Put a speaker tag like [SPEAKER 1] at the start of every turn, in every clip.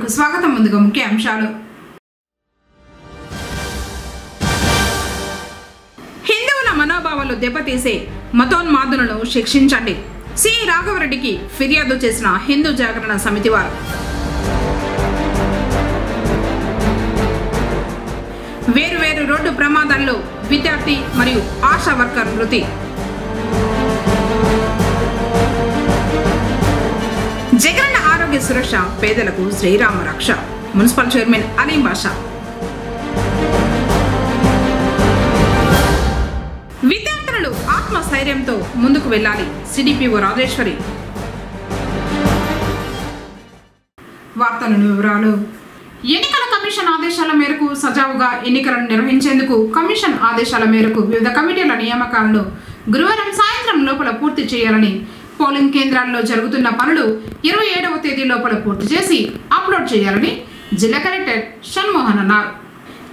[SPEAKER 1] వార్తలకు స్వాగతం. ముందుగా ముఖ్య అంశాలు. హిందువుల మనోభావాలు దెబ్బతీసే మతోన్మాదులను శిక్షించండి. సి రాఘవరెడ్డికి ఫిర్యాదు చేసిన హిందూ జాగరణ సమితి వారు. వేరువేరు రోడ్డు ప్రమాదాల్లో విద్యార్థి మరియు ఆశా వర్కర్ మృతి. జగనన్న ఆరోగ్య సురక్ష, పేదలకు శ్రీరామ రక్ష. మున్సిపల్ చైర్మన్ అలీం బాషా. విద్యార్థులు ఆత్మస్థైర్యంతో ముందుకు వెళ్ళాలి. సిడిపిఓ రాజేశ్వరి. వార్తలను వివరాలు. ఎన్నికల కమిషన్ ఆదేశాల మేరకు సజావుగా ఎన్నికలను నిర్వహించేందుకు కమిషన్ ఆదేశాల మేరకు వివిధ కమిటీల నియామకాలను గురువారం సాయంత్రం లోపల పూర్తి చేయాలని, పోలింగ్ కేంద్రాల్లో జరుగుతున్న పనులు 27వ తేదీ లోపల పూర్తి చేసి అప్లోడ్ చేయాలని జిల్లా కలెక్టర్ షణ్మోహన్ అన్నారు.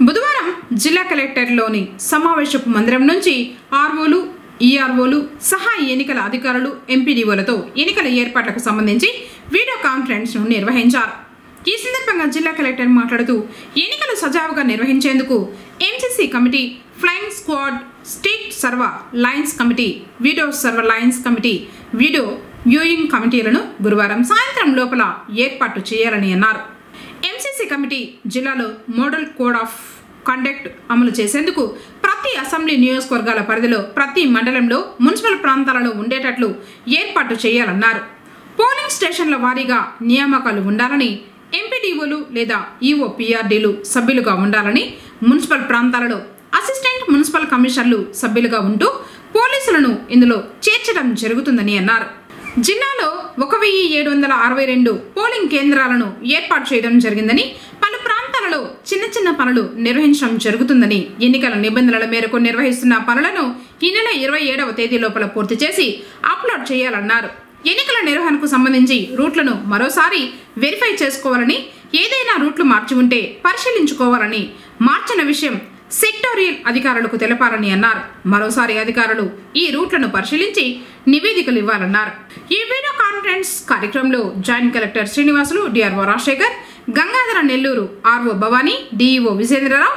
[SPEAKER 1] బుధవారం జిల్లా కలెక్టర్లోని సమావేశపు మందిరం నుంచి ఆర్ఓలు, ఈఆర్ఓలు, సహాయ ఎన్నికల అధికారులు, ఎంపీడీఓలతో ఎన్నికల ఏర్పాట్లకు సంబంధించి వీడియో కాన్ఫరెన్స్ ను నిర్వహించారు. ఈ సందర్భంగా జిల్లా కలెక్టర్ మాట్లాడుతూ, ఎన్నికలు సజావుగా నిర్వహించేందుకు MCC committee, flying squad, state server lines committee, video server lines committee, video viewing కమిటీలను గురువారం సాయంత్రం లోపల ఏర్పాటు చేయాలని అన్నారు. ఎంసీసీ కమిటీ జిల్లాలో మోడల్ కోడ్ ఆఫ్ కండక్ట్ అమలు చేసేందుకు ప్రతి అసెంబ్లీ నియోజకవర్గాల పరిధిలో ప్రతి మండలంలో మున్సిపల్ ప్రాంతాలలో ఉండేటట్లు ఏర్పాటు చేయాలన్నారు. పోలింగ్ స్టేషన్ల వారీగా నియామకాలు ఉండాలని, ఎంపీడీఓలు లేదా ఈఓపీఆర్డీలు సభ్యులుగా ఉండాలని, మున్సిపల్ ప్రాంతాలలో అసిస్టెంట్ మున్సిపల్ కమిషనర్లు సభ్యులుగా ఉంటూ పోలీసులను ఇందులో చేర్చడం జరుగుతుందని అన్నారు. జిల్లాలో 1762 పోలింగ్ కేంద్రాలను ఏర్పాటు చేయడం జరిగిందని, పలు ప్రాంతాలలో చిన్న పనులు నిర్వహించడం జరుగుతుందని, ఎన్నికల నిబంధనల మేరకు నిర్వహిస్తున్న పనులను ఈ నెల 27వ తేదీ లోపల పూర్తి చేసి అప్లోడ్ చేయాలన్నారు. ఎన్నికల నిర్వహణకు సంబంధించి రూట్లను మరోసారి వెరిఫై చేసుకోవాలని, ఏదైనా రూట్లు మార్చి ఉంటే పరిశీలించుకోవాలని, మార్చిన విషయం సెక్టోరియల్ అధికారులకు తెలపాలని అన్నారు. మరోసారి అధికారులు ఈ రూట్లను పరిశీలించి నివేదికలు ఇవ్వాలన్నారు. ఈ వీడియో కాన్ఫరెన్స్ కార్యక్రమంలో joint collector Srinivasulu, DRO Rajasekhar, Gangadhara Nellore, RO Bhavani, DEO Vijendra Rao,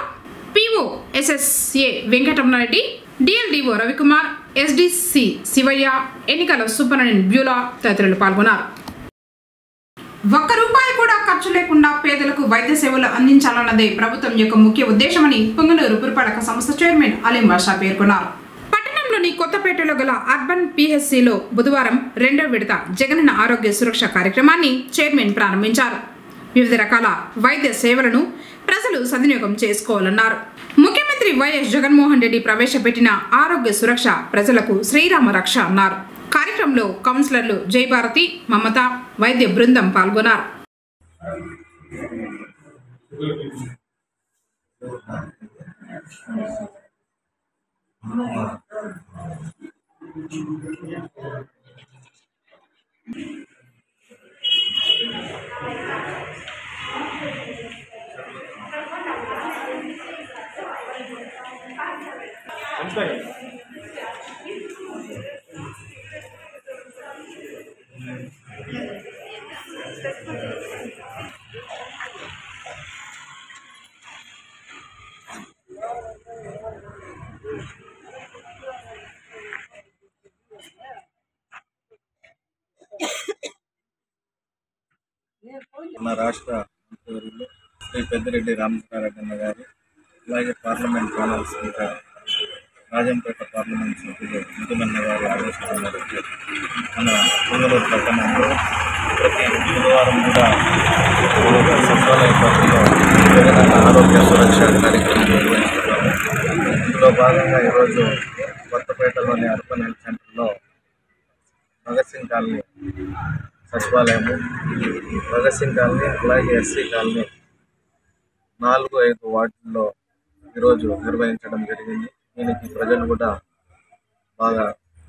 [SPEAKER 1] PO SSA Venkataramana Reddy, DLDO Ravikumar, SDC Sivaiah, ఎన్నికల సూపరింటెండెంట్ బ్యూలా తదితరులు పాల్గొన్నారు. ₹1 కూడా ఖర్చు లేకుండా పేదలకు వైద్య సేవలు అందించాలన్నదే ప్రభుత్వం యొక్క ముఖ్య ఉద్దేశమని పొంగనూరు పురపాలక సంస్థ చైర్మన్ అలీం బాషా పేర్కొన్నారు. పట్టణంలోని కొత్తపేటలో గల అర్బన్ పిహెచ్సిలో బుధవారం 2వ విడత జగనన్న ఆరోగ్య సురక్ష కార్యక్రమాన్ని చైర్మన్ ప్రారంభించారు. వివిధ రకాల వైద్య సేవలను ప్రజలు సద్వినియోగం చేసుకోవాలన్నారు. ముఖ్యమంత్రి వైఎస్ జగన్మోహన్ రెడ్డి ప్రవేశపెట్టిన ఆరోగ్య సురక్ష ప్రజలకు శ్రీరామ రక్ష అన్నారు. కార్యక్రమంలో కౌన్సిలర్లు జయభారతి, మమత, వైద్య బృందం పాల్గొన్నారు.
[SPEAKER 2] మన రాష్ట్ర మంత్రివర్యులు శ్రీ పెద్దిరెడ్డి రామచంద్రారెడ్డి గారు, అలాగే parliament general speaker, Rajampet parliament సభ్యులు ముద్దుమన్న గారి ఆదేశాల మేరకు మన పొంగనూరు పట్టణంలో ప్రతి బుధవారం కూడా సచివాలయ పరిధిలో జగనన్న ఆరోగ్య సురక్ష కార్యక్రమం నిర్వహిస్తున్నాము. ఇందులో భాగంగా ఈరోజు కొత్తపేటలోని అర్బన్ హెల్త్ సెంటర్లో భగత్ సింగ్ కాలనీ సచివాలయము, భగత్ సింగ్ కాలనీ, అలాగే ఎస్సీ కాలనీ 4-5 వార్డుల్లో ఈరోజు నిర్వహించడం జరిగింది. దీనికి ప్రజలు కూడా బాగా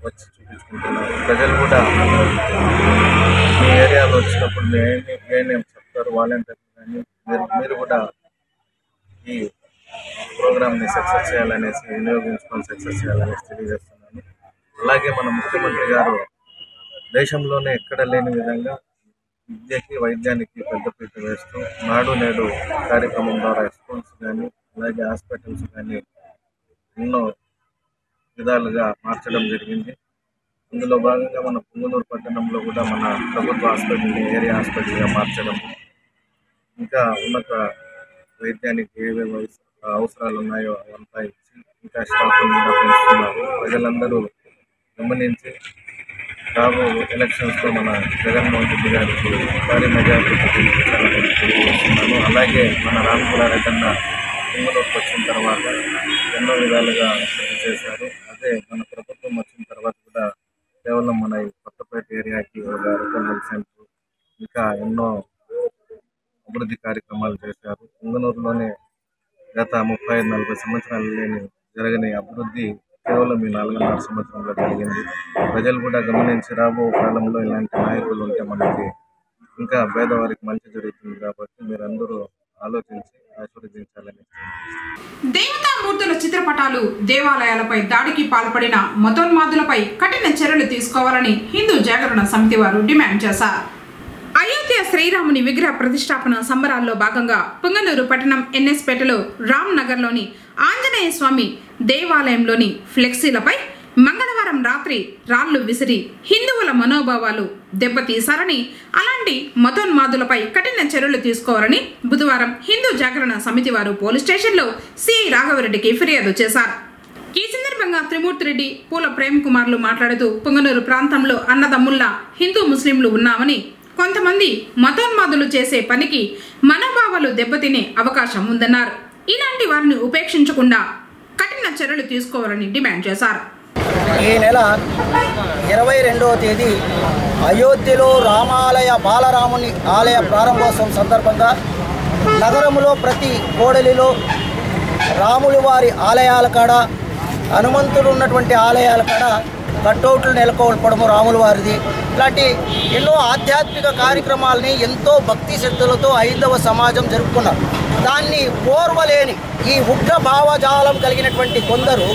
[SPEAKER 2] వచ్చి చూపించుకుంటున్నారు. ప్రజలు కూడా మీ ఏరియాలో వచ్చినప్పుడు ఏమేమి చెప్తారు వాలంటీర్లు, కానీ మీరు కూడా ఈ ప్రోగ్రామ్ని సక్సెస్ చేయాలనేసి, వినియోగించుకొని సక్సెస్ చేయాలనేసి తెలియజేస్తున్నాను. అలాగే మన ముఖ్యమంత్రి గారు దేశంలోనే ఎక్కడ లేని విధంగా విద్యకి వైద్యానికి పెద్దపీట వేస్తూ నాడు నేడు కార్యక్రమం ద్వారా స్కూల్స్ కానీ అలాగే హాస్పిటల్స్ కానీ ఎన్నో విధాలుగా మార్చడం జరిగింది. ఇందులో భాగంగా మన పుంగనూరు పట్టణంలో కూడా మన ప్రభుత్వ హాస్పిటల్ని ఏరియా హాస్పిటల్గా మార్చడం, ఇంకా ఉన్నత వైద్యానికి ఏవేవి అవసరాలు ఉన్నాయో అవంతా ఇచ్చి ఇంకా స్టాఫ్ను కూడా పెంచుతున్నారు. ప్రజలందరూ గమనించి రాబో ఎలక్షన్స్లో మన జగన్మోహన్ రెడ్డి గారికి భారీ మెజారిటీ తెలియజేస్తున్నాను. అలాగే మన రామపురారెడ్డన్న పుంగనూరుకు వచ్చిన తర్వాత ఎన్నో విధాలుగా అభివృద్ధి చేశారు. అదే మన ప్రభుత్వం వచ్చిన తర్వాత కూడా కేవలం మన కొత్తపేట ఏరియాకి ఒక రీజనల్ సెంటర్ ఇంకా ఎన్నో అభివృద్ధి కార్యక్రమాలు చేశారు. పుంగనూరులోనే గత 35-40 సంవత్సరాలు జరగని అభివృద్ధి కేవలం ఈ 4.5 సంవత్సరంలో జరిగింది. ప్రజలు కూడా గమనించి రాబో కాలంలో ఇలాంటి నాయకులు ఉంటే మనకి ఇంకా పేదవారికి మంచి జరుగుతుంది. కాబట్టి మీరందరూ ఆలోచించి ఆశీర్వదించాలని.
[SPEAKER 1] దేవతామూర్తుల చిత్రపటాలు, దేవాలయాలపై దాడికి పాల్పడిన మతోన్మాదులపై కఠిన చర్యలు తీసుకోవాలని హిందూ జాగరణ సమితి వారు డిమాండ్ చేశారు. అయోధ్య శ్రీరాముని విగ్రహ ప్రతిష్టాపన సంబరాల్లో భాగంగా పుంగనూరు పట్టణం ఎన్ఎస్పేటలో రామ్ నగర్లోని ఆంజనేయ స్వామి దేవాలయంలోని ఫ్లెక్సీలపై మంగళవారం రాత్రి రాళ్లు విసిరి హిందువుల మనోభావాలు దెబ్బతీశారని, అలాంటి మతోన్మాదులపై కఠిన చర్యలు తీసుకోవాలని బుధవారం హిందూ జాగరణ సమితి వారు పోలీస్ స్టేషన్లో సిఐ రాఘవరెడ్డికి ఫిర్యాదు చేశారు. ఈ సందర్భంగా త్రిమూర్తిరెడ్డి, పూల ప్రేమ్ కుమార్లు మాట్లాడుతూ పుంగనూరు ప్రాంతంలో అన్నదమ్ముల్లా హిందూ ముస్లింలు ఉన్నామని, కొంతమంది మతోన్మాదులు చేసే పనికి మనోభావాలు దెబ్బతినే అవకాశం ఉందన్నారు. ఇలాంటి వారిని ఉపేక్షించకుండా కఠిన చర్యలు తీసుకోవాలని డిమాండ్ చేశారు.
[SPEAKER 3] ఈ నెల 22వ తేదీ అయోధ్యలో రామాలయ బాలరాముని ఆలయ ప్రారంభోత్సవం సందర్భంగా నగరంలో ప్రతి కోడలిలో రాముల వారి ఆలయాల కాడ, హనుమంతుడు ఉన్నటువంటి ఆలయాల కాడ కట్టౌట్లు నెలకొల్పడము రాముల వారిది. ఇలాంటి ఎన్నో ఆధ్యాత్మిక కార్యక్రమాలని ఎంతో భక్తి శ్రద్ధలతో హైందవ సమాజం జరుపుకున్నారు. దాన్ని ఓర్వలేని ఈ ఉగ్ర భావజాలం కలిగినటువంటి కొందరు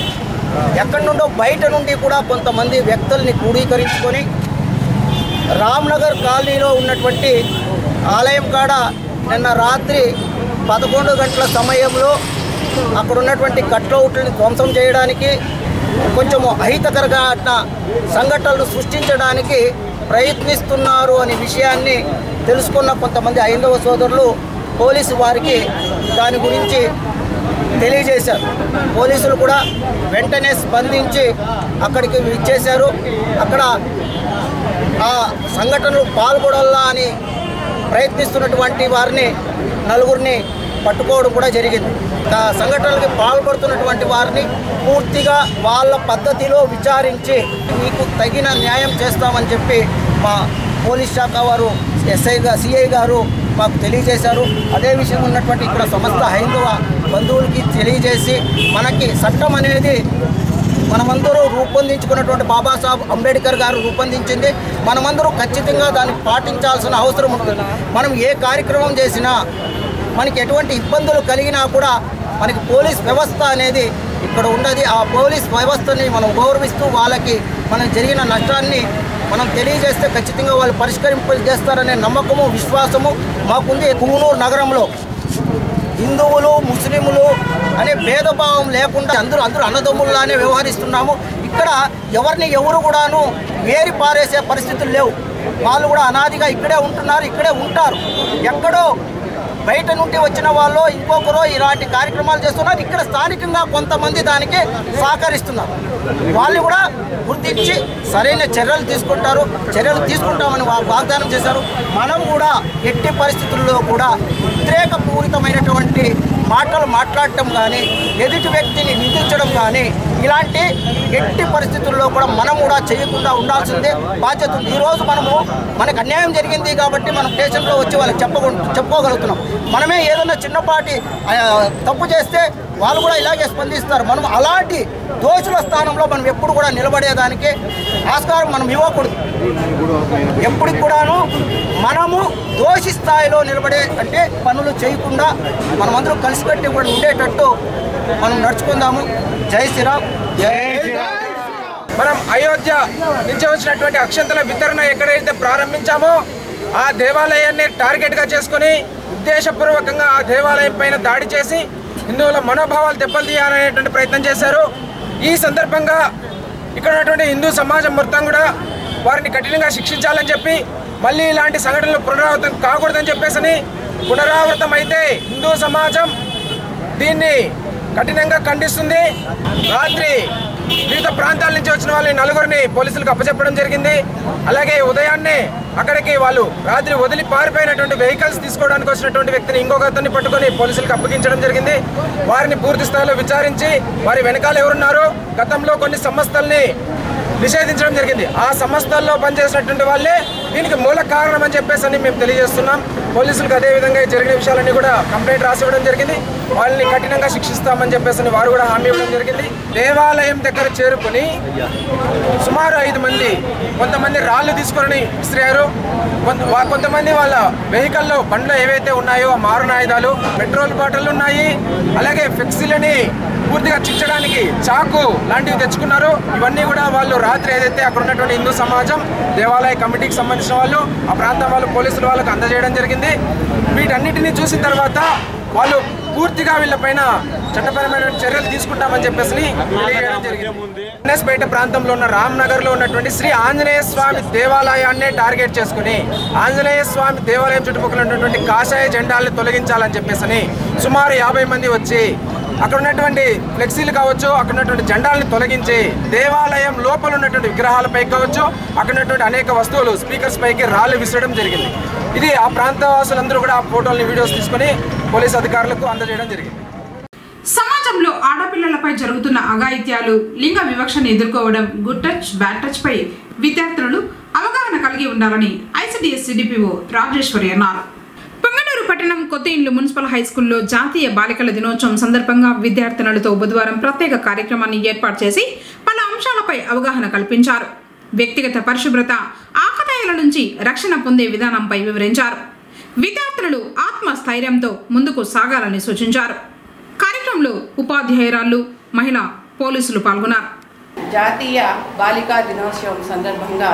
[SPEAKER 3] ఎక్కడి నుండో బయట నుండి కూడా కొంతమంది వ్యక్తుల్ని క్రోడీకరించుకొని రామ్నగర్ కాలనీలో ఉన్నటువంటి ఆలయం కాడ నిన్న రాత్రి 11 గంటల సమయంలో అక్కడ ఉన్నటువంటి కట్అవుట్లను ధ్వంసం చేయడానికి, కొంచెము అహితకరమైన సంఘటనలు సృష్టించడానికి ప్రయత్నిస్తున్నారు అనే విషయాన్ని తెలుసుకున్న కొంతమంది హైందవ సోదరులు పోలీసు వారికి దాని గురించి తెలియజేశారు. పోలీసులు కూడా వెంటనే స్పందించి అక్కడికి విచ్చేశారు. అక్కడ ఆ సంఘటనలు పాల్గొనాలా అని ప్రయత్నిస్తున్నటువంటి వారిని నలుగురిని పట్టుకోవడం కూడా జరిగింది. ఆ సంఘటనలకి పాల్పడుతున్నటువంటి వారిని పూర్తిగా వాళ్ళ పద్ధతిలో విచారించి మీకు తగిన న్యాయం చేస్తామని చెప్పి మా పోలీస్ శాఖ వారు సిఐ గారు మాకు తెలియజేశారు. అదే విషయం ఉన్నటువంటి ఇక్కడ సమస్త హైందవ బంధువులకి తెలియజేసి, మనకి చట్టం అనేది మనమందరూ రూపొందించుకున్నటువంటి బాబాసాహెబ్ అంబేద్కర్ గారు రూపొందించింది. మనమందరూ ఖచ్చితంగా దాన్ని పాటించాల్సిన అవసరం ఉంటుంది. మనం ఏ కార్యక్రమం చేసినా మనకి ఎటువంటి ఇబ్బందులు కలిగినా కూడా మనకి పోలీస్ వ్యవస్థ అనేది ఇక్కడ ఉన్నది. ఆ పోలీస్ వ్యవస్థని మనం గౌరవిస్తూ వాళ్ళకి మనం జరిగిన నష్టాన్ని మనం తెలియజేస్తే ఖచ్చితంగా వాళ్ళు పరిష్కరింపజేస్తారనే నమ్మకము, విశ్వాసము మాకుంది. పుంగనూరు నగరంలో హిందువులు ముస్లింలు అనే భేదభావం లేకుండా అందరూ అన్నదమ్ముల్లానే వ్యవహరిస్తున్నాము. ఇక్కడ ఎవరిని ఎవరు కూడాను వేరి పారేసే పరిస్థితులు లేవు. వాళ్ళు కూడా అనాదిగా ఇక్కడే ఉంటున్నారు, ఇక్కడే ఉంటారు. ఎక్కడో బయట నుండి వచ్చిన వాళ్ళు ఇంకొకరు ఇలాంటి కార్యక్రమాలు చేస్తున్నారు. ఇక్కడ స్థానికంగా కొంతమంది దానికి సహకరిస్తున్నారు. వాళ్ళు కూడా గుర్తించి సరైన చర్యలు తీసుకుంటామని వాగ్దానం చేశారు. మనం కూడా ఎట్టి పరిస్థితుల్లో కూడా ఉద్రేకపూరితమైనటువంటి మాటలు మాట్లాడటం కానీ, ఎదుటి వ్యక్తిని నిందించడం కానీ ఇలాంటి ఎట్టి పరిస్థితుల్లో కూడా మనం కూడా చేయకుండా ఉండాల్సిందే బాధ్యత ఉంది. ఈరోజు మనకు అన్యాయం జరిగింది కాబట్టి మనం స్టేషన్లో వచ్చి వాళ్ళకి చెప్పుకోగలుగుతున్నాం. మనమే ఏదైనా చిన్నపాటి తప్పు చేస్తే వాళ్ళు కూడా ఇలాగే స్పందిస్తారు. మనం అలాంటి దోషుల స్థానంలో మనం ఎప్పుడు కూడా నిలబడేదానికి ఆస్కారం మనం ఇవ్వకూడదు. ఎప్పటికి కూడాను మనము దోషి స్థాయిలో నిలబడే అంటే పనులు చేయకుండా మనమందరం కలిసికట్టి కూడా ఉండేటట్టు మనం నడుచుకుందాము. జై శ్రీరామ్.
[SPEAKER 4] మనం అయోధ్య నుంచి వచ్చినటువంటి అక్షంతల వితరణ ఎక్కడైతే ప్రారంభించామో ఆ దేవాలయాన్ని టార్గెట్గా చేసుకుని ఉద్దేశపూర్వకంగా ఆ దేవాలయం పైన దాడి చేసి హిందువుల మనోభావాలు దెబ్బతీయాలనేటువంటి ప్రయత్నం చేశారు. ఈ సందర్భంగా ఇక్కడ ఉన్నటువంటి హిందూ సమాజం మొత్తం కూడా వారిని కఠినంగా శిక్షించాలని చెప్పి మళ్ళీ ఇలాంటి సంఘటనలు పునరావృతం కాకూడదని చెప్పేసి పునరావృతం అయితే హిందూ సమాజం దీన్ని కఠినంగా ఖండిస్తుంది. రాత్రి వివిధ ప్రాంతాల నుంచి వచ్చిన వాళ్ళని నలుగురిని పోలీసులకు అప్పచెప్పడం జరిగింది. అలాగే ఉదయాన్నే అక్కడికి వాళ్ళు రాత్రి వదిలి పారిపోయినటువంటి వెహికల్స్ తీసుకోవడానికి వచ్చినటువంటి వ్యక్తిని ఇంకొక అతన్ని పట్టుకొని పోలీసులకు అప్పగించడం జరిగింది. వారిని పూర్తి స్థాయిలో విచారించి వారి వెనకాల ఎవరున్నారో గతంలో కొన్ని సంస్థల్ని నిషేధించడం జరిగింది. ఆ సంస్థల్లో పనిచేసినటువంటి వాళ్ళే దీనికి మూల కారణం అని చెప్పేసి మేము తెలియజేస్తున్నాం. పోలీసులకు అదేవిధంగా జరిగిన విషయాలన్నీ కూడా కంప్లైంట్ రాసి ఇవ్వడం జరిగింది. వాళ్ళని కఠినంగా శిక్షిస్తామని చెప్పేసి వారు కూడా హామీ ఇవ్వడం జరిగింది. దేవాలయం దగ్గర చేరుకుని సుమారు 5 మంది కొంతమంది రాళ్ళు తీసుకొని విసిరారు. కొంతమంది వాళ్ళ వెహికల్లో బండ్లు ఏవైతే ఉన్నాయో ఆ మారణాయుధాలు, పెట్రోల్ బాటిల్ ఉన్నాయి. అలాగే ఫ్లెక్సీలని పూర్తిగా చిచ్చడానికి చాకు లాంటివి తెచ్చుకున్నారు. ఇవన్నీ కూడా వాళ్ళు రాత్రి ఏదైతే అక్కడ ఉన్నటువంటి హిందూ సమాజం దేవాలయ కమిటీకి సంబంధించిన వాళ్ళు ఆ ప్రాంతం వాళ్ళు పోలీసులు వాళ్ళకు అందజేయడం జరిగింది. వీటన్నిటినీ చూసిన తర్వాత వాళ్ళు పూర్తిగా వీళ్ళపైన చట్టపరమైన చర్యలు తీసుకుంటామని చెప్పేసి తెలియజేయడం జరిగింది. ఎన్ఎస్పేట ప్రాంతంలో ఉన్న రామ్నగర్లో ఉన్నటువంటి శ్రీ ఆంజనేయ స్వామి దేవాలయాన్నే టార్గెట్ చేసుకుని ఆంజనేయ స్వామి దేవాలయం చుట్టుపక్కల ఉన్నటువంటి కాషాయ జెండాలను తొలగించాలని చెప్పేసి సుమారు 50 మంది వచ్చి అక్కడ ఉన్నటువంటి ఫ్లెక్సీలు కావచ్చు, అక్కడ ఉన్నటువంటి జెండాలను తొలగించి దేవాలయం లోపల ఉన్నటువంటి విగ్రహాలపై కావచ్చు, అక్కడ ఉన్నటువంటి అనేక వస్తువులు స్పీకర్స్ పైకి రాళ్ళు విసరడం జరిగింది. ఇది ఆ ప్రాంత వాసులందరూ కూడా ఆ ఫోటోలని వీడియోస్ తీసుకుని పోలీసు అధికారులకు అందజేయడం జరిగింది.
[SPEAKER 1] సమాజంలో ఆడపిల్లలపై జరుగుతున్న అఘాయిత్యాలు, లింగ వివక్షను ఎదుర్కోవడం, గుడ్ టచ్ బ్యాడ్ టచ్ పై విద్యార్థులు అవగాహన కలిగి ఉండాలని ఐసిడిఎస్ సిడిపిఓ రాజేశ్వరి అన్నారు. పొంగనూరు పట్టణం కొత్త ఇండ్లు మున్సిపల్ హైస్కూల్లో జాతీయ బాలికల దినోత్సవం సందర్భంగా విద్యార్థినులతో బుధవారం ప్రత్యేక కార్యక్రమాన్ని ఏర్పాటు చేసి పలు అంశాలపై అవగాహన కల్పించారు. వ్యక్తిగత పరిశుభ్రత, ఆకతాయిల నుంచి రక్షణ పొందే విధానంపై వివరించారు. విద్యార్థులు ఆత్మస్థైర్యంతో ముందుకు సాగాలని సూచించారు. కార్యక్రమంలో ఉపాధ్యాయురాలు, మహిళా పోలీసులు పాల్గొన్నారు.
[SPEAKER 5] జాతీయ బాలికా దినోత్సవం సందర్భంగా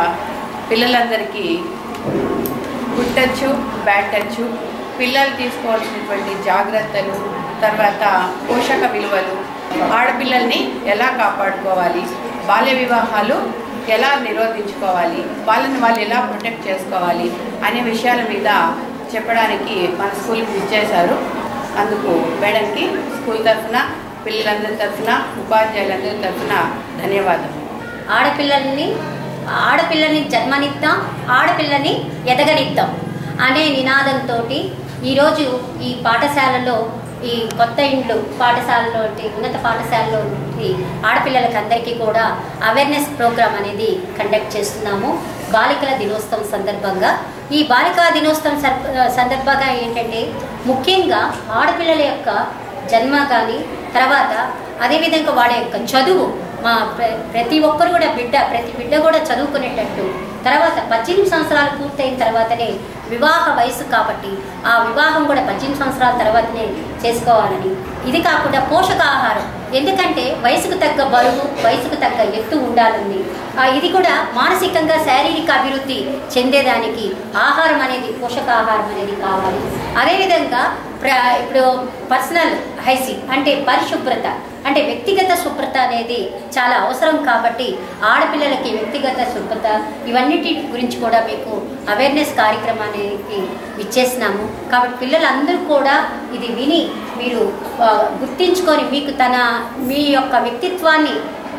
[SPEAKER 5] పిల్లలందరికీ గుడ్ టచ్ బ్యాడ్ టచ్, పిల్లలు తీసుకోవాల్సినటువంటి జాగ్రత్తలు, తర్వాత పోషక విలువలు, ఆడపిల్లల్ని ఎలా కాపాడుకోవాలి, బాల్య వివాహాలు ఎలా నిరోధించుకోవాలి, వాళ్ళని వాళ్ళు ఎలా ప్రొటెక్ట్ చేసుకోవాలి అనే విషయాల మీద చెప్పడానికి మన స్కూల్కి ఇచ్చేశారు. అందుకు మేడంకి స్కూల్ తరఫున, పిల్లలందరి తరఫున, ఉపాధ్యాయులందరి తరఫున ధన్యవాదాలు.
[SPEAKER 6] ఆడపిల్లని జన్మనిద్దాం, ఆడపిల్లని ఎదగనిద్దాం అనే నినాదంతో ఈరోజు ఈ పాఠశాలలో, ఈ కొత్త ఇండ్లు పాఠశాలలో, ఉన్నత పాఠశాలలో ఆడపిల్లలకి అందరికీ కూడా అవేర్నెస్ ప్రోగ్రామ్ అనేది కండక్ట్ చేస్తున్నాము. బాలికల దినోత్సవం సందర్భంగా ఈ బాలికా దినోత్సవం సందర్భంగా ఏంటంటే ముఖ్యంగా ఆడపిల్లల యొక్క జన్మ కానీ, తర్వాత అదేవిధంగా వాళ్ళ యొక్క చదువు, ప్రతి ఒక్కరు కూడా ప్రతి బిడ్డ కూడా చదువుకునేటట్టు, తర్వాత 18 సంవత్సరాలు పూర్తయిన తర్వాతనే వివాహ వయసు కాబట్టి ఆ వివాహం కూడా 18 సంవత్సరాల తర్వాతనే చేసుకోవాలని. ఇది కాకుండా పోషకాహారం, ఎందుకంటే వయసుకు తగ్గ బరువు, వయసుకు తగ్గ ఎత్తు ఉండాలని. ఇది కూడా మానసికంగా శారీరక అభివృద్ధి చెందేదానికి ఆహారం అనేది, పోషకాహారం అనేది కావాలి. అదేవిధంగా ఇప్పుడు పర్సనల్ హైజీన్ అంటే పరిశుభ్రత, అంటే వ్యక్తిగత శుభ్రత అనేది చాలా అవసరం కాబట్టి ఆడపిల్లలకి వ్యక్తిగత శుభ్రత ఇవన్నిటి గురించి కూడా మీకు అవేర్నెస్ కార్యక్రమానికి ఇచ్చేసినాము. కాబట్టి పిల్లలందరూ కూడా ఇది విని మీరు గుర్తించుకొని మీ యొక్క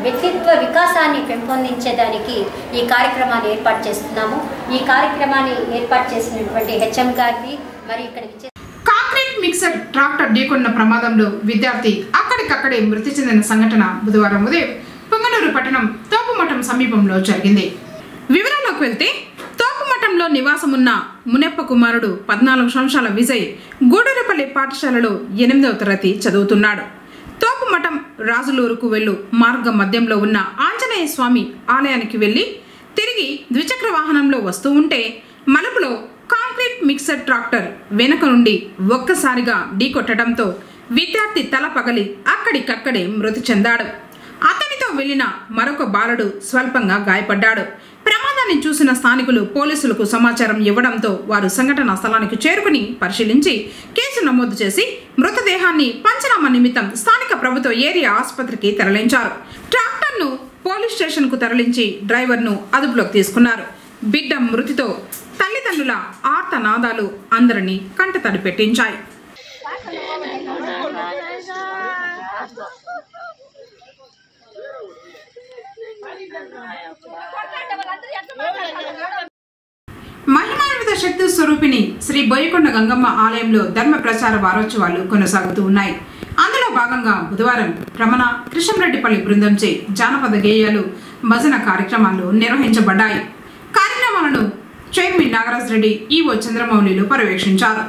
[SPEAKER 6] వ్యక్తిత్వ వికాసాన్ని పెంపొందించేదానికి ఈ కార్యక్రమాన్ని ఏర్పాటు చేస్తున్నాము. ఈ కార్యక్రమాన్ని ఏర్పాటు చేసినటువంటి హెచ్ఎం గారికి మరి ఇక్కడ
[SPEAKER 1] కాంక్రీట్ మిక్సర్ ట్రాక్టర్ ఢీకొన్న ప్రమాదంలో విద్యార్థి అక్కడికక్కడే మృతి చెందిన సంఘటన బుధవారం ఉదయం పొంగనూరు పట్టణం తోపుమఠం సమీపంలో జరిగింది. వివరాల్లోకి వెళ్తే తోపుమఠంలో నివాసమున్న మునెప్ప కుమారుడు 14 సంవత్సరాల విజయ్ గూడూరుపల్లి పాఠశాలలో 8వ తరగతి చదువుతున్నాడు. తోపుమఠం రాజులూరుకు వెళ్ళు మార్గ మధ్యంలో ఉన్న ఆంజనేయ స్వామి ఆలయానికి వెళ్లి తిరిగి ద్విచక్ర వాహనంలో వస్తూ ఉంటే మలుపులో కాంక్రీట్ మిక్సర్ ట్రాక్టర్ వెనుక నుండి ఒక్కసారిగా ఢీకొట్టడంతో విద్యార్థి తల పగలి అక్కడికక్కడే మృతి చెందాడు. అతనితో వెళ్లిన మరొక బాలుడు స్వల్పంగా గాయపడ్డాడు. ప్రమాద ప్రమాదాన్ని చూసిన స్థానికులు పోలీసులకు సమాచారం ఇవ్వడంతో వారు సంఘటనా స్థలానికి చేరుకుని పరిశీలించి కేసు నమోదు చేసి మృతదేహాన్ని పంచనామా నిమిత్తం స్థానిక ప్రభుత్వ ఏరియా ఆసుపత్రికి తరలించారు. ట్రాక్టర్ను పోలీస్ స్టేషన్కు తరలించి డ్రైవర్ను అదుపులోకి తీసుకున్నారు. బిడ్డ మృతితో తల్లిదండ్రుల ఆర్తనాదాలు అందరినీ కంటతడి పెట్టించాయి. మహిమాన్విత శక్తి స్వరూపిణి శ్రీ బోయకొండ గంగమ్మ ఆలయంలో ధర్మ ప్రచార వారోత్సవాలు కొనసాగుతూ ఉన్నాయి. అందులో భాగంగా బుధవారం రమణ కృష్ణరెడ్డిపల్లి బృందంచే జానపద గేయాలు భజన కార్యక్రమాలు నిర్వహించబడ్డాయి. కార్యక్రమాలను చైర్మన్ నాగరాజ్ రెడ్డి, ఈవో చంద్రమౌళిలు పర్యవేక్షించారు.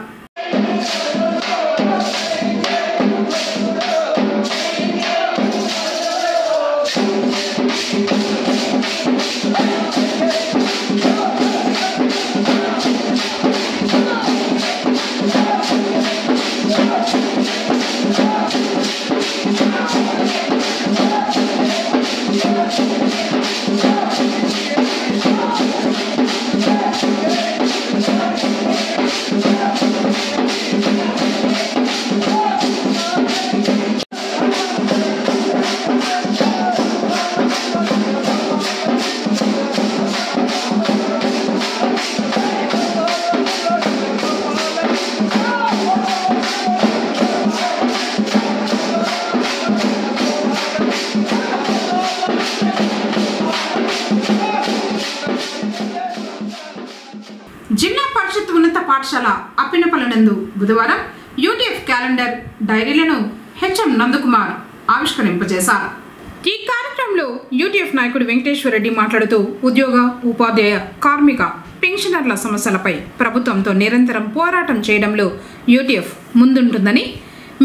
[SPEAKER 1] జిల్లా పరిషత్ ఉన్నత పాఠశాల అప్పినపల్లినందు బుధవారం యూటీఎఫ్ క్యాలెండర్ డైరీలను హెచ్ఎం నందకుమార్ ఆవిష్కరింపజేశారు. ఈ కార్యక్రమంలో యూటీఎఫ్ నాయకుడు వెంకటేశ్వరరెడ్డి మాట్లాడుతూ ఉద్యోగ, ఉపాధ్యాయ, కార్మిక, పెన్షనర్ల సమస్యలపై ప్రభుత్వంతో నిరంతరం పోరాటం చేయడంలో యూటీఎఫ్ ముందుంటుందని,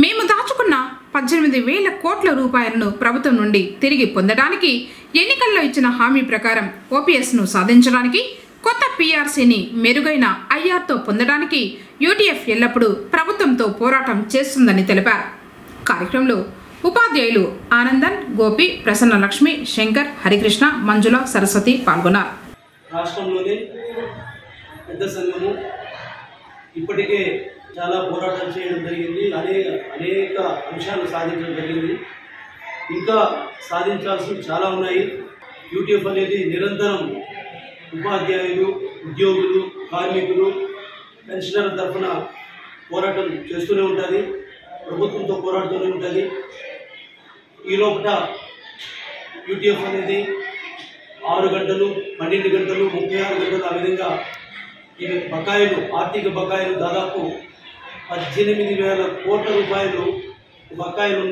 [SPEAKER 1] మేము దాచుకున్న 18,000 కోట్ల రూపాయలను ప్రభుత్వం నుండి తిరిగి పొందడానికి, ఎన్నికల్లో ఇచ్చిన హామీ ప్రకారం ఓపీఎస్ను సాధించడానికి, కొత్త పీఆర్సీని మెరుగైన ఐఆర్తో పొందడానికి యూటీఎఫ్ ఎల్లప్పుడూ ప్రభుత్వంతో పోరాటం చేస్తుందని తెలిపారు. కార్యక్రమంలో ఉపాధ్యాయులు ఆనందన్, గోపి, ప్రసన్నలక్ష్మి, శంకర్, హరికృష్ణ, మంజుల, సరస్వతి పాల్గొన్నారు.
[SPEAKER 7] రాష్ట్రంలోనే పెద్ద సంఘము ఇప్పటికే చాలా పోరాటం చేయడం జరిగింది. అనేక అంశాలు సాధించడం జరిగింది. ఇంకా సాధించాల్సినవి చాలా ఉన్నాయి. యూటీఎఫ్ అనేది నిరంతరం ఉపాధ్యాయులు, ఉద్యోగులు, కార్మికులు, పెన్షనర్ల తరఫున పోరాటం చేస్తూనే ఉంటుంది. ప్రభుత్వంతో పోరాడుతూనే ఉంటుంది. ఈ లోపల యూటీఎఫ్ అనేది 6 గంటలు, 12 గంటలు, 36 గంటలు ఆ విధంగా ఈ బకాయిలు, ఆర్థిక బకాయిలు దాదాపు 18,000 కోట్ల రూపాయలు బకాయిలు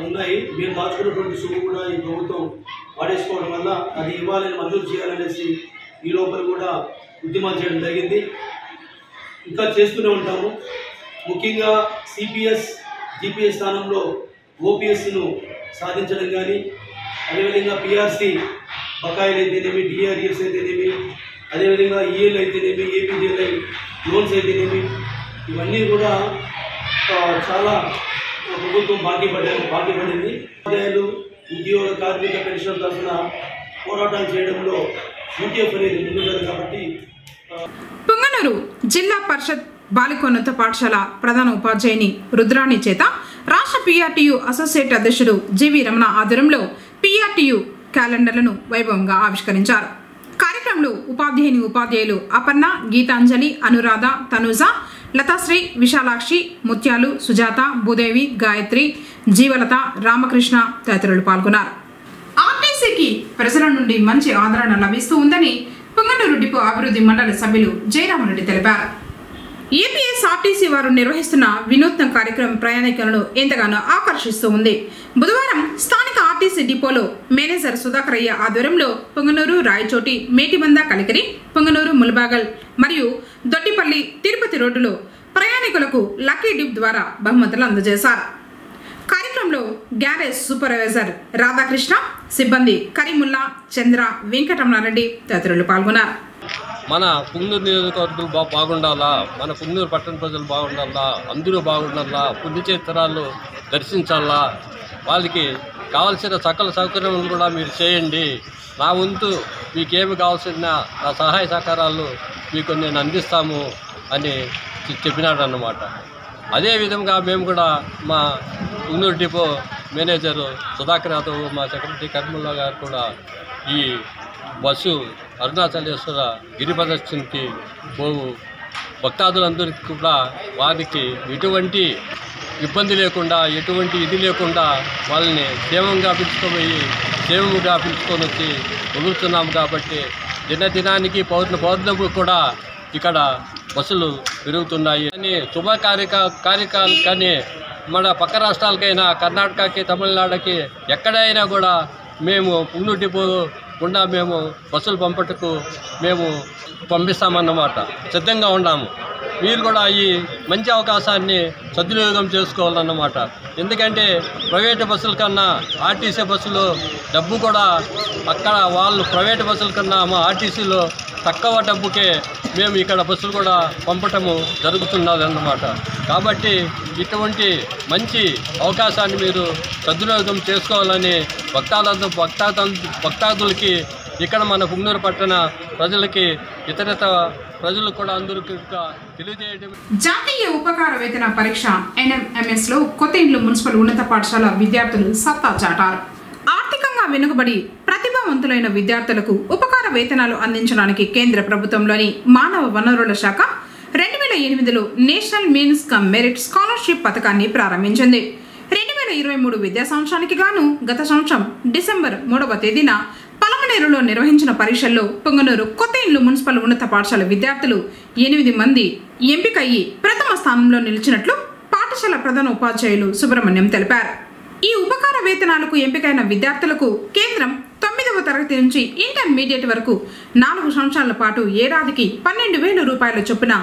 [SPEAKER 7] ఉన్నాయి. మేము దాచుకున్నటువంటి సొమ్ము కూడా ఈ ప్రభుత్వం వాడేసుకోవడం వల్ల అది ఇవ్వాలని, మంజూరు చేయాలనేసి ఈ లోపల కూడా ఉద్యమాలు చేయడం జరిగింది. ఇంకా చేస్తూనే ఉంటాము. ముఖ్యంగా సిపిఎస్, జిపిఎస్ స్థానంలో ఓపీఎస్ను సాధించడం కానీ, అదేవిధంగా పిఆర్సీ బకాయిలు అయితేనేమి, డిఆర్ఎఫ్స్ అయితేనేమి, అదేవిధంగా ఈఎల్ అయితేనేమి, ఏపీడిఎల్ఐ లోన్స్ అయితేనేమి, ఇవన్నీ కూడా చాలా ప్రభుత్వం బాకీ పడింది. ఉపాధ్యాయులు, ఉద్యోగ, కార్మిక, పెన్షన్ తరఫున పోరాటాలు చేయడంలో యూటీఎఫ్ అనేది ముందుంటుంది. కాబట్టి
[SPEAKER 1] పుంగనూరు జిల్లా పరిషత్ బాలికోన్నత పాఠశాల ప్రధాన ఉపాధ్యాయుని రుద్రాణి చేత రాష్ట్ర పీఆర్టీయూ అసోసియేట్ అధ్యక్షుడు జీవి రమణ ఆధ్వర్యంలో పీఆర్టీయూ క్యాలెండర్లను వైభవంగా ఆవిష్కరించారు. కార్యక్రమంలో ఉపాధ్యాయులు అపర్ణ, గీతాంజలి, అనురాధ, తనుజ, లతాశ్రీ, విశాలాక్షి, ముత్యాలు, సుజాత, భూదేవి, గాయత్రి, జీవలత, రామకృష్ణ తదితరులు పాల్గొన్నారు. ఆర్టీసీకి ప్రజల నుండి మంచి ఆదరణ లభిస్తూ ఉందని పుంగనూరు డిపో అభివృద్ధి మండలి సభ్యులు జయరామరెడ్డి తెలిపారు. ఏపీఎస్ఆర్టీసీ వారు నిర్వహిస్తున్న వినూత్న కార్యక్రమం ప్రయాణికులను ఎంతగానో ఆకర్షిస్తూ ఉంది. బుధవారం స్థానిక ఆర్టీసీ డిపోలో మేనేజర్ సుధాకరయ్య ఆధ్వర్యంలో పుంగనూరు, రాయచోటి, మేటిబంద, కలికిరి, పుంగనూరు, ముల్బాగల్ మరియు దొడ్డిపల్లి, తిరుపతి రోడ్డులో ప్రయాణికులకు లక్కీ డిప్ ద్వారా బహుమతులు అందజేశారు. కార్యక్రమంలో గ్యారేజ్ సూపర్వైజర్ రాధాకృష్ణ, సిబ్బంది కరీముల్లా, చంద్ర, వెంకటరమణారెడ్డి తదితరులు పాల్గొన్నారు.
[SPEAKER 8] మన పుంగనూరు నియోజకవర్గం బాగుండాలా, మన పుంగనూరు పట్టణ ప్రజలు బాగుండాలా, అందరూ బాగుండాలా, పుణ్యక్షేత్రాలు దర్శించాలా, వాళ్ళకి కావాల్సిన సకల సౌకర్యములు కూడా మీరు చేయండి. నా వంతు మీకేమి కావాల్సిన నా సహాయ సహకారాలు మీకు నేను అందిస్తాము అని చెప్పినాడు అన్నమాట. అదేవిధంగా మేము కూడా మా పుంగనూరు డిపో మేనేజరు సుధాకర్ యాదవ్, మా సెక్రటరీ కర్మల్లా గారు కూడా ఈ బస్సు అరుణాచలేశ్వర గిరి ప్రదర్శనకి పోవు భక్తాదులందరికీ కూడా వారికి ఎటువంటి ఇబ్బంది లేకుండా, ఎటువంటి ఇది లేకుండా వాళ్ళని క్షేమంగా పిలుచుకొని వచ్చి వదులుతున్నాము. కాబట్టి దినానికి పౌర్ణమి కూడా ఇక్కడ బస్సులు పెరుగుతున్నాయి అని శుభ కార్యక్రమాలు కానీ మన పక్క రాష్ట్రాలకైనా కర్ణాటకకి, తమిళనాడుకి ఎక్కడైనా కూడా మేము పుంగనూరు డిపో గుండా మేము బస్సులు పంపటకు మేము పంపిస్తామన్నమాట. సిద్ధంగా ఉన్నాము. మీరు కూడా ఈ మంచి అవకాశాన్ని సద్వినియోగం చేసుకోవాలన్నమాట. ఎందుకంటే ప్రైవేటు బస్సుల కన్నా ఆర్టీసీ బస్సులు డబ్బు కూడా అక్కడ వాళ్ళు ప్రైవేటు బస్సుల కన్నా మా ఆర్టీసీలో తక్కువ డబ్బుకే మేము ఇక్కడ బస్సులు కూడా పంపటము జరుగుతున్నది అన్నమాట. కాబట్టి ఇటువంటి మంచి అవకాశాన్ని మీరు సద్వినియోగం చేసుకోవాలని భక్తాదులకి ఇక్కడ మన పుంగనూరు పట్టణ ప్రజలకి ఇతరత ప్రజలు కూడా అందరికీ తెలియజేయడం.
[SPEAKER 1] జాతీయ ఉపకార వేతన పరీక్ష NMMS లో కొత్త ఇండ్లు మున్సిపల్ ఉన్నత పాఠశాల విద్యార్థులు సత్తా చాటారు. ఆర్థికంగా వెనుకబడి ప్రతిభావంతులైన విద్యార్థులకు ఉపకార వేతనాలు అందించడానికి కేంద్ర ప్రభుత్వంలోని మానవ వనరుల శాఖ 2008లో National Means cum Merit scholarship పథకాన్ని ప్రారంభించింది. 2023 విద్యా సంవత్సరానికి గాను గత సంవత్సరం డిసెంబర్ 3వ తేదీన పలమనేరులో నిర్వహించిన పరీక్షల్లో పుంగనూరు కొత్త ఇండ్లు మున్సిపల్ ఉన్నత పాఠశాల విద్యార్థులు 8 మంది ఎంపికయ్యి ప్రథమ స్థానంలో నిలిచినట్లు పాఠశాల ప్రధాన ఉపాధ్యాయులు సుబ్రహ్మణ్యం తెలిపారు. ఈ ఉపకార వేతనాలకు ఎంపికైన విద్యార్థులకు కేంద్రం 9వ తరగతి నుంచి ఇంటర్మీడియట్ వరకు 4 సంవత్సరాల పాటు ఏడాదికి 12,000 రూపాయల చొప్పున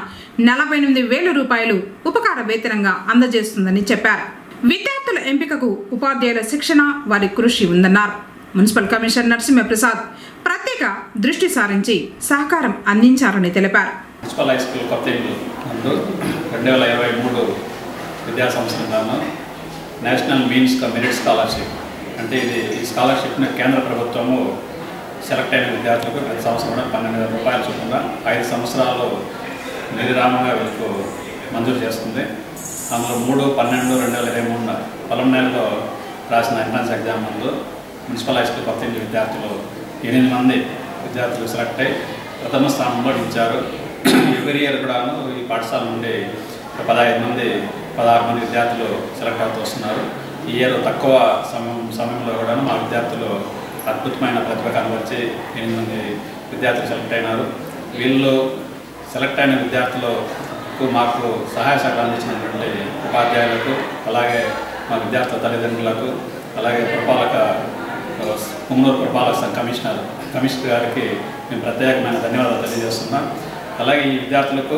[SPEAKER 1] 48,000 రూపాయలు ఉపకార వేతనంగా అందజేస్తుందని చెప్పారు. విద్యార్థుల ఎంపికకు ఉపాధ్యాయుల శిక్షణ, వారి కృషి ఉందన్నారు. మున్సిపల్ కమిషనర్ నరసింహప్రసాద్ ప్రత్యేక దృష్టి సారించి సహకారం అందించారని తెలిపారు.
[SPEAKER 9] మున్సిపల్ హై స్కూల్ కొత్త ఇండ్లు నందు 2023 విద్యా సంవత్సరంలో national Means cum Merit scholarship అంటే ఈ స్కాలర్షిప్ని కేంద్ర ప్రభుత్వము సెలెక్ట్ అయిన విద్యార్థులకు ప్రతి సంవత్సరం కూడా 12,000 రూపాయల చొప్పున 5 సంవత్సరాలు నిర్విరామంగా వీళ్ళకు మంజూరు చేస్తుంది. అందులో 3/12/2023 పలమనేరులో రాసిన ఎంట్రన్స్ ఎగ్జామ్ ముందు మున్సిపల్ హై స్కూల్ కొత్త ఇంటి విద్యార్థులు 8 మంది విద్యార్థులు సెలెక్ట్ అయ్యి ప్రథమ స్థానంలో ఇచ్చారు. ఎవరి ఇయర్ కూడాను ఈ పాఠశాల నుండి 16 మంది విద్యార్థులు సెలెక్ట్ అవుతూ వస్తున్నారు. ఈ ఇయర్ తక్కువ సమయంలో కూడాను మా విద్యార్థులు అద్భుతమైన ప్రతిభ కనబరిచి 8 మంది విద్యార్థులు సెలెక్ట్ అయినారు. వీళ్ళు సెలెక్ట్ అయిన విద్యార్థులకు మాకు సహాయ సహకారం అందించినటువంటి ఉపాధ్యాయులకు, అలాగే మా విద్యార్థుల తల్లిదండ్రులకు, అలాగే పుంగనూరు పురపాలక సంఘ కమిషనర్ గారికి మేము ప్రత్యేకమైన ధన్యవాదాలు తెలియజేస్తున్నాం. అలాగే ఈ విద్యార్థులకు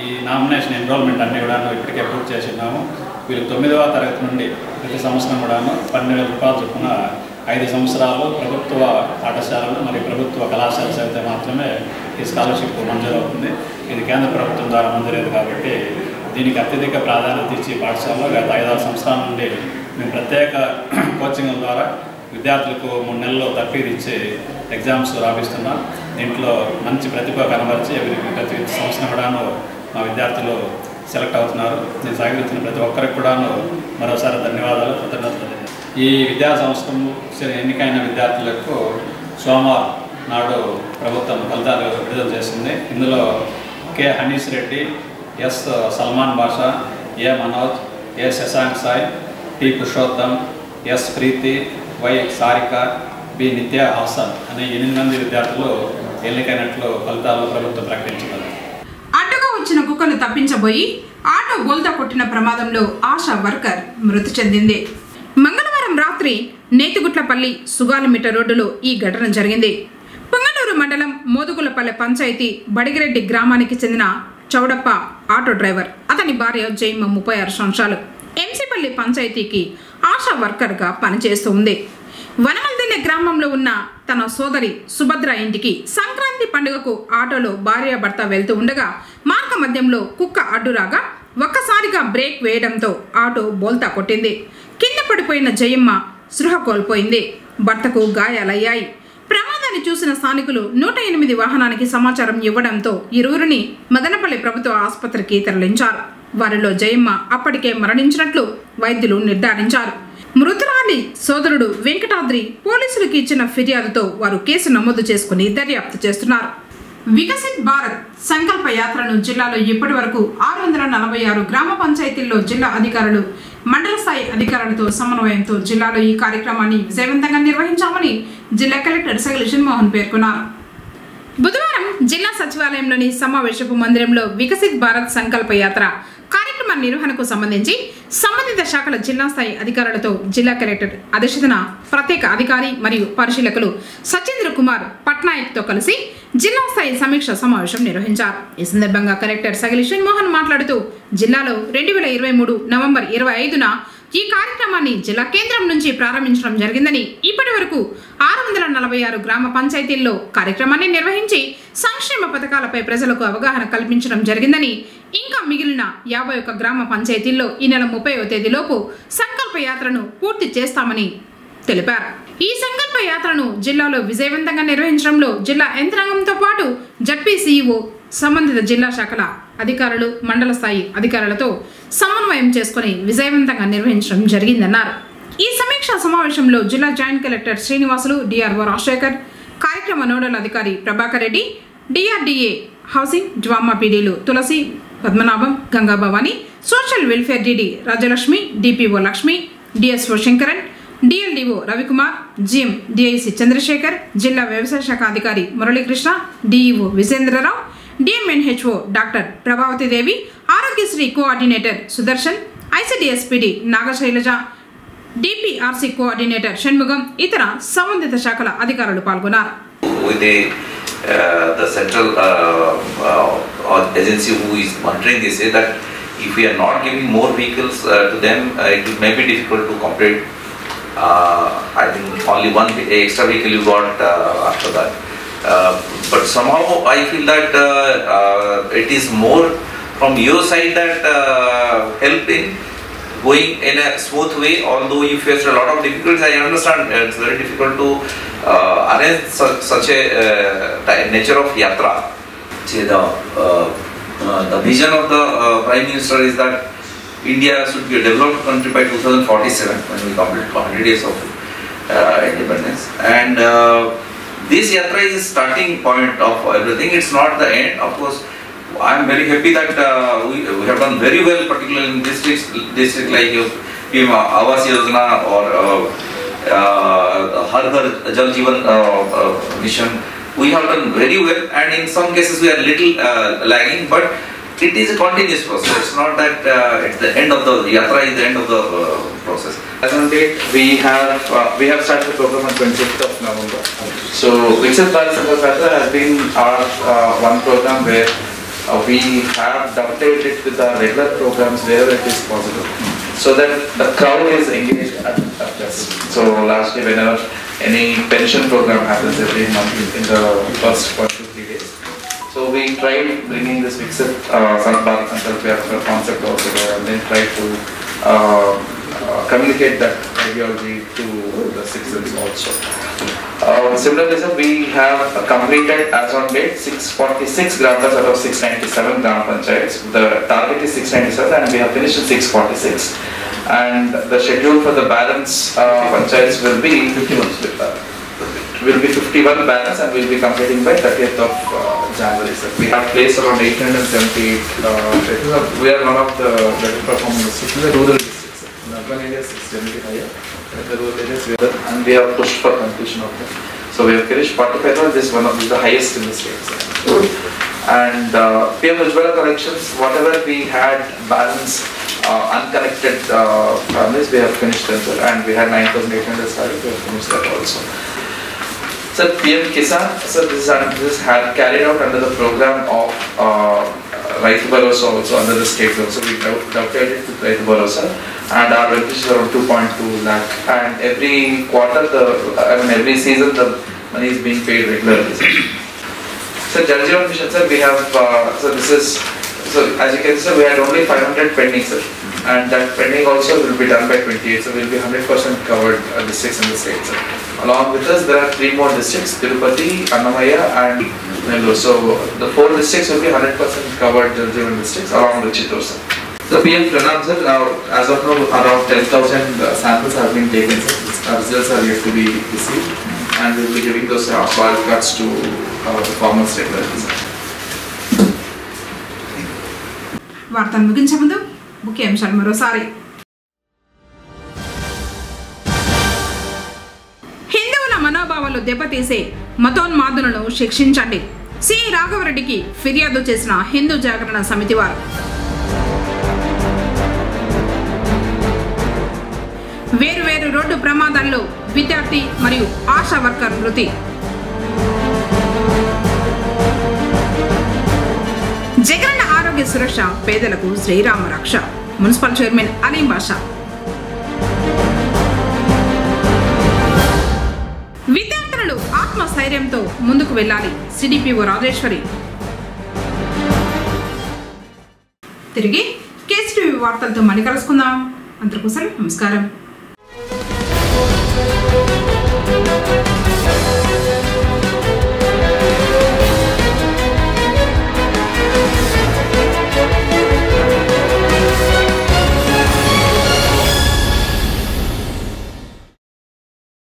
[SPEAKER 9] ఈ నామినేషన్ ఎన్రోల్మెంట్ అన్నీ కూడా ఇప్పటికే పూర్తి చేస్తున్నాము. వీళ్ళు 9వ తరగతి నుండి ప్రతి సంవత్సరం కూడా 12,000 రూపాయలు చొప్పున 5 సంవత్సరాలు ప్రభుత్వ పాఠశాలలు మరియు ప్రభుత్వ కళాశాలలు అయితే మాత్రమే ఈ స్కాలర్షిప్ మంజూరు అవుతుంది. ఇది కేంద్ర ప్రభుత్వం ద్వారా మంజూరేది కాబట్టి దీనికి అత్యధిక ప్రాధాన్యత ఇచ్చి పాఠశాలలో గత 5-6 సంవత్సరాల నుండి మేము ప్రత్యేక కోచింగ్ల ద్వారా విద్యార్థులకు 3 నెలల్లో తర్ఫీదు ఇచ్చి ఎగ్జామ్స్ రాపిస్తున్నాం. దీంట్లో మంచి ప్రతిభ కనబరిచి ప్రతి సంవత్సరం కూడాను మా విద్యార్థులు సెలెక్ట్ అవుతున్నారు. నేను సహకరించిన ప్రతి ఒక్కరికి కూడాను మరోసారి ధన్యవాదాలు, కృతజ్ఞతలు. ఈ విద్యా సంవత్సరం ఎన్నికైన విద్యార్థులకు సోమవారం నాడు ప్రభుత్వం ఫలితాలు విడుదల చేసింది. ఇందులో K Hanish Reddy, S Salman Basha, A Manoj, A Shashank Sai, T Purushottam, S Preethi, Y Sarika, B Nitya Hasan అనే 8 మంది విద్యార్థులు ఎన్నికైనట్లు ఫలితాలు ప్రభుత్వం ప్రకటించింది.
[SPEAKER 1] అడ్డుగా వచ్చిన కుక్కను తప్పించబోయి ఆటో బోల్తా కొట్టిన ప్రమాదంలో ఆశా వర్కర్ మృతి చెందింది. మంగళవారం రాత్రి నేతిగుట్లపల్లి సుగాలిమిట రోడ్డులో ఈ ఘటన జరిగింది. పుంగనూరు మండలం మోదుగులపల్లె పంచాయతీ బడిగిరెడ్డి గ్రామానికి చెందిన చౌడప్ప ఆటో డ్రైవర్, అతని భార్య జయమ్మ 36 సంవత్సరాలు ఎంసీపల్లి పంచాయతీకి ఆశా వర్కర్గా పనిచేస్తూ ఉంది. వనమల్దిన్నె గ్రామంలో ఉన్న తన సోదరి సుభద్ర ఇంటికి సంక్రాంతి పండుగకు ఆటోలో భార్యాభర్త వెళ్తూ ఉండగా మార్గ మధ్యంలో కుక్క అడ్డురాగా ఒక్కసారిగా బ్రేక్ వేయడంతో ఆటో బోల్తా కొట్టింది. కింద పడిపోయిన జయమ్మ సృహ కోల్పోయింది. భర్తకు గాయాలయ్యాయి. ప్రమాదాన్ని చూసిన స్థానికులు 108 వాహనానికి సమాచారం ఇవ్వడంతో ఇరువురిని మదనపల్లి ప్రభుత్వ ఆసుపత్రికి తరలించారు. వారిలో జయమ్మ అప్పటికే మరణించినట్లు వైద్యులు నిర్ధారించారు. మృతురాలి సోదరుడు వెంకటాద్రి పోలీసులకు ఇచ్చిన ఫిర్యాదుతో వారు కేసు నమోదు చేసుకుని దర్యాప్తు చేస్తున్నారు. వికసిత్ భారత్ సంకల్ప యాత్రను జిల్లాలో ఇప్పటి వరకు 646 గ్రామ పంచాయతీల్లో జిల్లా అధికారులు మండల స్థాయి అధికారులతో సమన్వయంతో జిల్లాలో ఈ కార్యక్రమాన్ని విజయవంతంగా నిర్వహించామని జిల్లా కలెక్టర్ సగలిషన్ మోహన్ పేర్కొన్నారు. బుధవారం జిల్లా సచివాలయంలోని సమావేశపు మందిరంలో వికసిత్ భారత్ సంకల్ప యాత్ర కార్యక్రమ నిర్వహణకు సంబంధించి సంబంధిత శాఖల జిల్లా స్థాయి అధికారులతో జిల్లా కలెక్టర్ అధ్యక్షతన ప్రత్యేక అధికారి మరియు పరిశీలకులు సచేంద్ర కుమార్ పట్నాయక్ తో కలిసి జిల్లా స్థాయి సమీక్ష సమావేశం నిర్వహించారు. ఈ సందర్భంగా కలెక్టర్ సగలిషన్ మోహన్ మాట్లాడుతూ జిల్లాలో 2023 నవంబర్ 25న ఈ కార్యక్రమాన్ని జిల్లా కేంద్రం నుంచి ప్రారంభించడం జరిగిందని, ఇప్పటి వరకు 646 గ్రామ పంచాయతీల్లో కార్యక్రమాన్ని నిర్వహించి సంక్షేమ పథకాలపై ప్రజలకు అవగాహన కల్పించడం జరిగిందని, ఇంకా మిగిలిన 51 గ్రామ పంచాయతీల్లో ఈ నెల 30వ తేదీలోపు సంకల్ప యాత్రను పూర్తి చేస్తామని తెలిపారు. ఈ సంకల్ప యాత్రను జిల్లాలో విజయవంతంగా నిర్వహించడంలో జిల్లా యంత్రాంగంతో పాటు జడ్పీసీఈఓ, సంబంధిత జిల్లా శాఖల అధికారులు, మండల స్థాయి అధికారులతో సమన్వయం చేసుకుని విజయవంతంగా నిర్వహించడం జరిగిందన్నారు. ఈ సమీక్షా సమావేశంలో జిల్లా joint collector Srinivasulu, DRO Rajasekhar, కార్యక్రమ నోడల్ అధికారి Prabhakar Reddy, DRDA housing DWAMA పీడీలు Tulasi, Padmanabham, Ganga Bhavani, social welfare DD Rajalakshmi, DPO Lakshmi, DSO Sankaran, DLDO Ravikumar, GM DIC Chandrasekhar, జిల్లా వ్యవసాయ శాఖ అధికారి Murali Krishna, DEO Vijendra Rao, DMNHO doctor Prabhavathi Devi, Aarogyasri coordinator Sudarshan, ICDS PD Nagasailaja, DPRC coordinator Shanmugam, ఇతర సంబంధిత శాఖల అధికారులు పాల్గొన్నారు.
[SPEAKER 10] The central agency who is monitoring this say that if we are not giving more vehicles to them, it may be difficult to complete. I think only one extra vehicle you got after that. But somehow I feel that it is more from your side that help in going in a smooth way. Although you face a lot of difficulties, I understand it's very difficult to arrange such a nature of yatra. See, the vision of the Prime Minister is that India should be a developed country by 2047 when we complete 100 years of independence. And this yatra is starting point of everything. It's not the end. Of course, I am very happy that we have done very well, particularly in district like Awas Yojana or Har Ghar Jal Jeevan mission. We have done very well, and in some cases we are little lagging, but it is a continuous process. It's not that it's the end of the yatra is the end of the process.
[SPEAKER 11] As on date, we have started the program on 25th of November. So Viksit Bharat Sankalp Yatra has been our one program where we have dovetailed it with our regular programs wherever it is possible, so that the crowd is engaged at best. So lastly, whenever any pension program happens every month in the first 1 to 3 days, so we tried bringing this Viksit Bharat Sankalp Yatra concept also there, and then try to communicate that ideology to the citizens also. Similarly, sir, we have completed as on date 646 gram panchayats out of 697 gram panchayats. The target is 697 and we have finished in 646. And the schedule for the balance panchayats will be 51 balance, and we will be completing by 30th of January. Sir. We have placed around 878. We are one of the better performing districts in the rural districts. In urban areas, it's generally higher. In the rural areas, and we have pushed for completion of them. So we have finished 45. This is one of the highest in the state. And PM Ujjwala collections, whatever we had balance unconnected families, we have finished them, sir. And we had 9,800 started. We have finished that also. Sir, PM Kisan, so this is carried out under the program of Raitu Bharosa also under the state level. So we dovetailed it with Raitu Bharosa, and our revenue is around 2.2 lakh. And every quarter, every season, the money is being paid regularly. So Jal Jeevan Mission, sir, we have so as you can see, we had only 500 pending, sir. and that pending also will be done by 28. So we'll be 100% covered districts in the state. Sir. Along with us, there are 3 more districts: Tirupati, Annamaya, and Nellore. So the 4 districts will be 100% covered Jal districts along with Chittoor. Sir. So PM Pranam sir, now as of now around 10,000 samples have been taken. Sir. Our results are yet to be received, and we will be giving those soil cuts to the farmers regularly.
[SPEAKER 1] వార్తను ముగించే ముందు ముఖ్యాంశాలు మరోసారి. హిందువుల మనోభావాలు దెబ్బతీసే మతోన్మాదులను శిక్షించండి. C రాఘవరెడ్డికి ఫిర్యాదు చేసిన హిందూ జాగరణ సమితి వారు. వేరువేరు రోడ్డు ప్రమాదాల్లో విద్యార్థి మరియు ఆశా వర్కర్ మృతి. జగనన్న ఆరోగ్య సురక్ష పేదలకు శ్రీరామ రక్ష. మున్సిపల్ చైర్మన్ అలీం బాషా. విద్యార్థులు ఆత్మస్థైర్యంతో ముందుకు వెళ్ళాలి. సిడిపిఓ రాజేశ్వరి. తిరిగి కేసీటీవీ వార్తలతో మళ్ళీ కలుసుకుందాం. అందరికీ నమస్కారం.